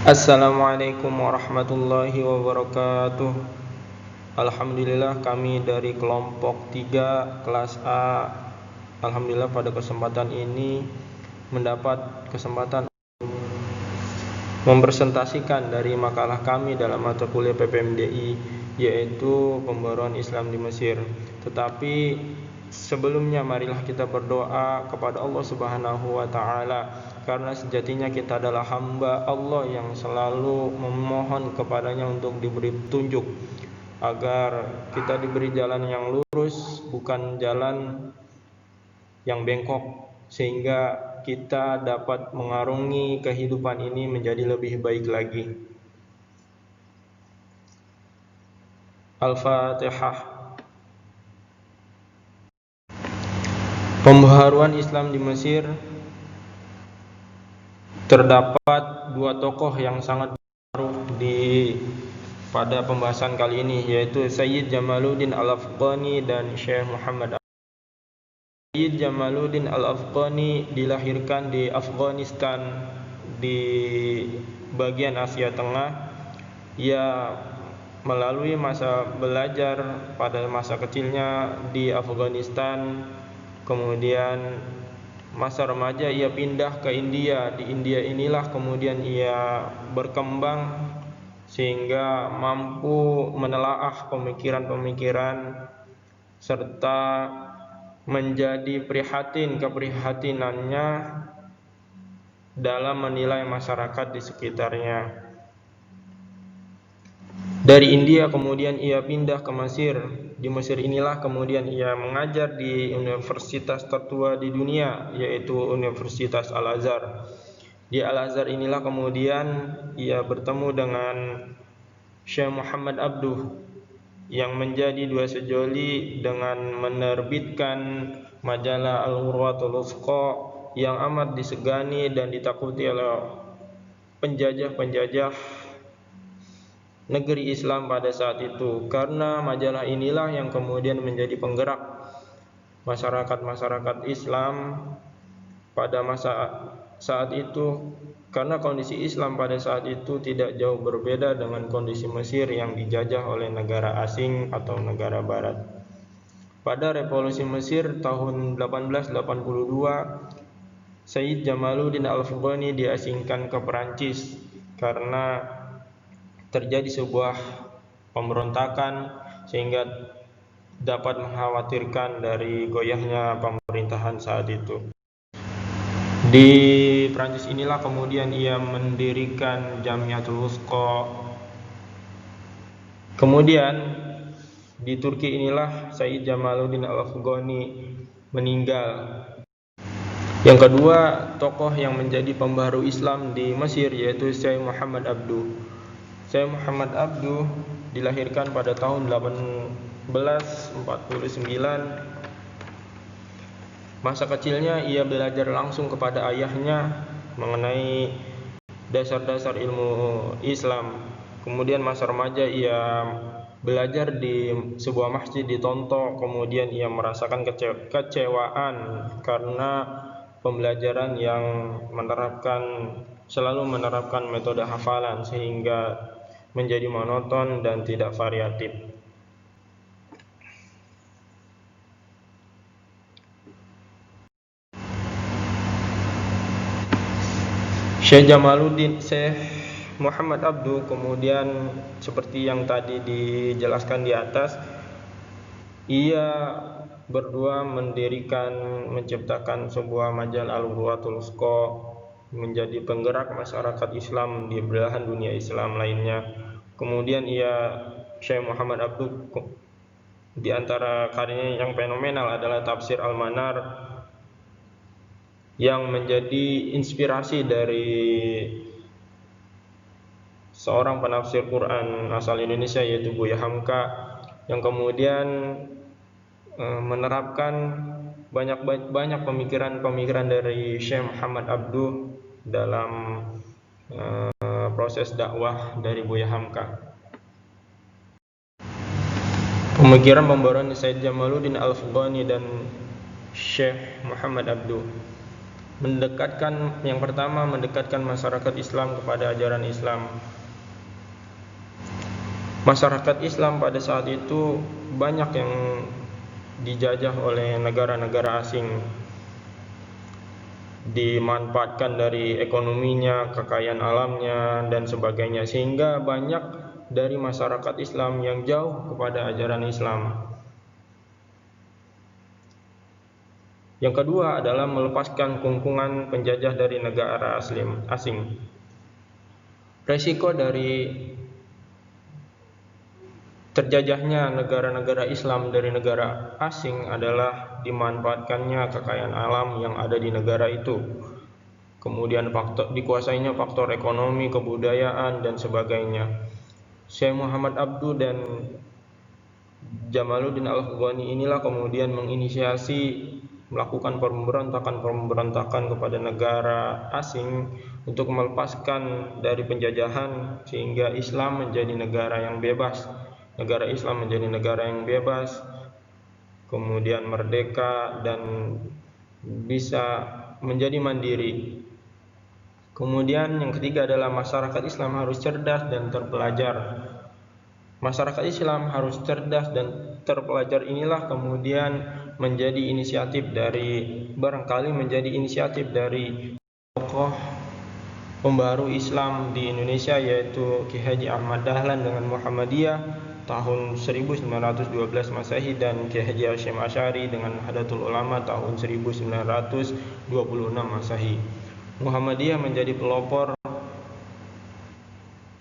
Assalamualaikum warahmatullahi wabarakatuh. Alhamdulillah kami dari kelompok 3 kelas A, alhamdulillah pada kesempatan ini mendapat kesempatan mempresentasikan dari makalah kami dalam mata kuliah PPMDI, yaitu Pembaruan Islam di Mesir. Tetapi sebelumnya marilah kita berdoa kepada Allah Subhanahu wa taala, karena sejatinya kita adalah hamba Allah yang selalu memohon kepadanya untuk diberi petunjuk, agar kita diberi jalan yang lurus, bukan jalan yang bengkok, sehingga kita dapat mengarungi kehidupan ini menjadi lebih baik lagi. Al-Fatihah. Pembaharuan Islam di Mesir, terdapat dua tokoh yang sangat berpengaruh pada pembahasan kali ini, yaitu Sayyid Jamaluddin Al-Afghani dan Syekh Muhammad. Sayyid Jamaluddin Al-Afghani dilahirkan di Afghanistan di bagian Asia Tengah. Ia melalui masa belajar pada masa kecilnya di Afghanistan, kemudian masa remaja ia pindah ke India. Di India inilah kemudian ia berkembang sehingga mampu menelaah pemikiran-pemikiran serta menjadi keprihatinannya dalam menilai masyarakat di sekitarnya. Dari India kemudian ia pindah ke Mesir. Di Mesir inilah kemudian ia mengajar di universitas tertua di dunia, yaitu Universitas Al-Azhar. Di Al-Azhar inilah kemudian ia bertemu dengan Syekh Muhammad Abduh, yang menjadi dua sejoli dengan menerbitkan majalah Al-Urwatul Wuthqa yang amat disegani dan ditakuti oleh penjajah negeri Islam pada saat itu, karena majalah inilah yang kemudian menjadi penggerak masyarakat Islam pada saat itu, karena kondisi Islam pada saat itu tidak jauh berbeda dengan kondisi Mesir yang dijajah oleh negara asing atau negara barat. Pada revolusi Mesir tahun 1882, Sayyid Jamaluddin Al-Afghani diasingkan ke Perancis karena terjadi sebuah pemberontakan sehingga dapat mengkhawatirkan dari goyahnya pemerintahan saat itu. Di Prancis inilah kemudian ia mendirikan Jamiatul Wuthqa. Kemudian di Turki inilah Sayyid Jamaluddin Al-Afghani meninggal. Yang kedua tokoh yang menjadi pembaharu Islam di Mesir yaitu Syekh Muhammad Abduh. Syekh Muhammad Abduh dilahirkan pada tahun 1849. Masa kecilnya ia belajar langsung kepada ayahnya mengenai dasar-dasar ilmu Islam. Kemudian masa remaja ia belajar di sebuah masjid di Tonto. Kemudian ia merasakan kecewaan karena pembelajaran yang selalu menerapkan metode hafalan sehingga menjadi monoton dan tidak variatif. Syekh Muhammad Abduh kemudian seperti yang tadi dijelaskan di atas, ia berdua menciptakan sebuah majalah Al-Urwatul Wuthqa, menjadi penggerak masyarakat Islam di belahan dunia Islam lainnya. Kemudian Syekh Muhammad Abduh, di antara karyanya yang fenomenal adalah Tafsir Al-Manar, yang menjadi inspirasi dari seorang penafsir Quran asal Indonesia yaitu Buya Hamka, yang kemudian menerapkan banyak pemikiran dari Syekh Muhammad Abduh dalam proses dakwah dari Buya Hamka. Pemikiran pembaruan Sayyid Jamaluddin Al-Afghani dan Syekh Muhammad Abduh. Yang pertama, mendekatkan masyarakat Islam kepada ajaran Islam. Masyarakat Islam pada saat itu banyak yang dijajah oleh negara-negara asing, dimanfaatkan dari ekonominya, kekayaan alamnya, dan sebagainya, sehingga banyak dari masyarakat Islam yang jauh kepada ajaran Islam. Yang kedua adalah melepaskan kungkungan penjajah dari negara asing. Resiko dari terjajahnya negara-negara Islam dari negara asing adalah dimanfaatkannya kekayaan alam yang ada di negara itu. Kemudian dikuasainya faktor ekonomi, kebudayaan, dan sebagainya. Syekh Muhammad Abduh dan Jamaluddin Al-Afghani inilah kemudian menginisiasi melakukan pemberontakan kepada negara asing untuk melepaskan dari penjajahan sehingga Islam menjadi negara yang bebas. Negara Islam menjadi negara yang bebas, kemudian merdeka dan bisa menjadi mandiri. Kemudian yang ketiga adalah masyarakat Islam harus cerdas dan terpelajar. Masyarakat Islam harus cerdas dan terpelajar, inilah kemudian menjadi inisiatif dari tokoh pembaru Islam di Indonesia, yaitu Ki Haji Ahmad Dahlan dengan Muhammadiyah tahun 1912 Masehi dan Ki Haji Hasyim Asy'ari dengan Nahdlatul Ulama tahun 1926 Masehi. Muhammadiyah menjadi pelopor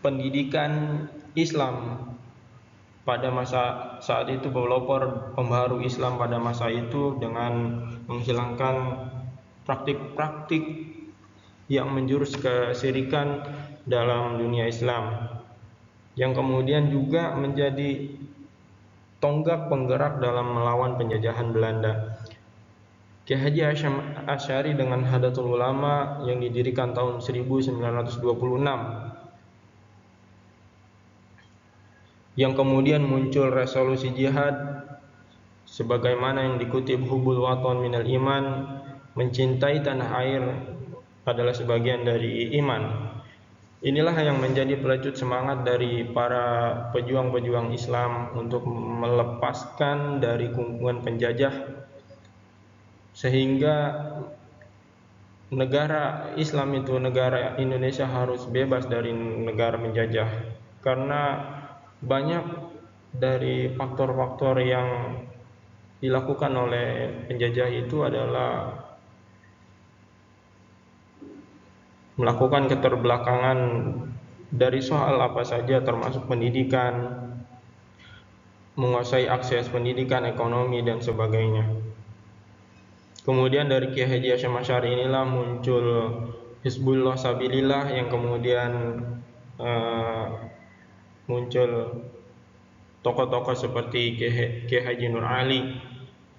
pendidikan Islam pada masa saat itu, pelopor pembaru Islam pada masa itu dengan menghilangkan praktik-praktik yang menjurus kesyirikan dalam dunia Islam, yang kemudian juga menjadi tonggak penggerak dalam melawan penjajahan Belanda. Ki Haji Hasyim Asy'ari dengan Nahdlatul Ulama yang didirikan tahun 1926, yang kemudian muncul resolusi jihad sebagaimana yang dikutip Hubul Waton Minal Iman, mencintai tanah air adalah sebagian dari iman. Inilah yang menjadi pelecut semangat dari para pejuang-pejuang Islam untuk melepaskan dari kungkungan penjajah, sehingga negara Islam itu, negara Indonesia, harus bebas dari negara penjajah. Karena banyak dari faktor-faktor yang dilakukan oleh penjajah itu adalah melakukan keterbelakangan dari soal apa saja, termasuk pendidikan, menguasai akses pendidikan, ekonomi, dan sebagainya. Kemudian dari Ki Haji Hasyim Asy'ari inilah muncul Hizbullah Sabilillah, yang kemudian muncul tokoh-tokoh seperti Ki Haji Nur Ali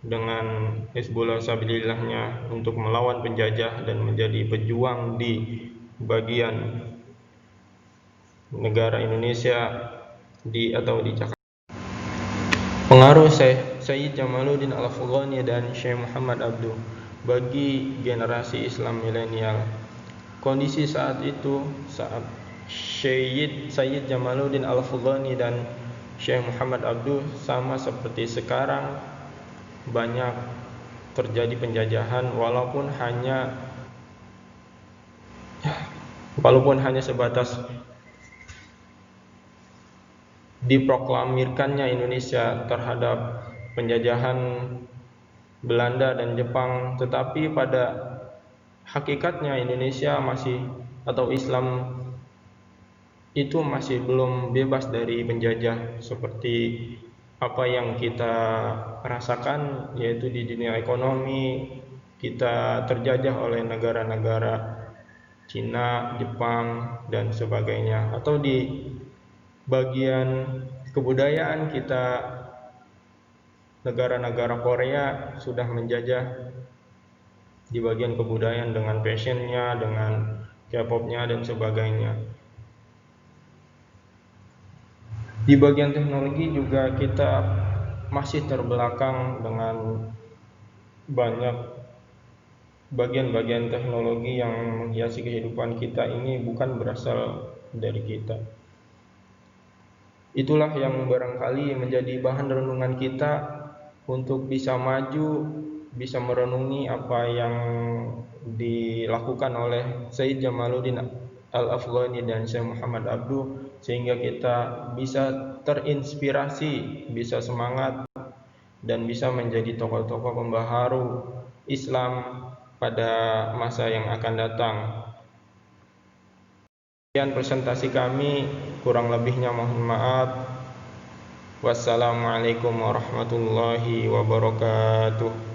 dengan Hizbullah Sabilillahnya untuk melawan penjajah dan menjadi pejuang di bagian negara Indonesia di Jakarta. Pengaruh Sayyid Jamaluddin Al-Afghani dan Syekh Muhammad Abduh bagi generasi Islam milenial. Kondisi saat itu, saat Sayyid Jamaluddin Al-Afghani dan Syekh Muhammad Abduh sama seperti sekarang, banyak terjadi penjajahan walaupun hanya sebatas diproklamirkannya Indonesia terhadap penjajahan Belanda dan Jepang, tetapi pada hakikatnya Indonesia atau Islam itu masih belum bebas dari penjajah seperti apa yang kita rasakan, yaitu di dunia ekonomi kita terjajah oleh negara-negara Cina, Jepang, dan sebagainya. Atau di bagian kebudayaan kita, negara-negara Korea sudah menjajah di bagian kebudayaan dengan fashionnya, dengan K-popnya, dan sebagainya. Di bagian teknologi juga kita masih terbelakang dengan banyak bagian-bagian teknologi yang menghiasi kehidupan kita ini bukan berasal dari kita. Itulah yang barangkali menjadi bahan renungan kita untuk bisa maju, bisa merenungi apa yang dilakukan oleh Sayyid Jamaluddin Al-Afghani dan Syekh Muhammad Abduh, sehingga kita bisa terinspirasi, bisa semangat, dan bisa menjadi tokoh-tokoh pembaharu Islam pada masa yang akan datang. Sekian presentasi kami, kurang lebihnya mohon maaf. Wassalamualaikum warahmatullahi wabarakatuh.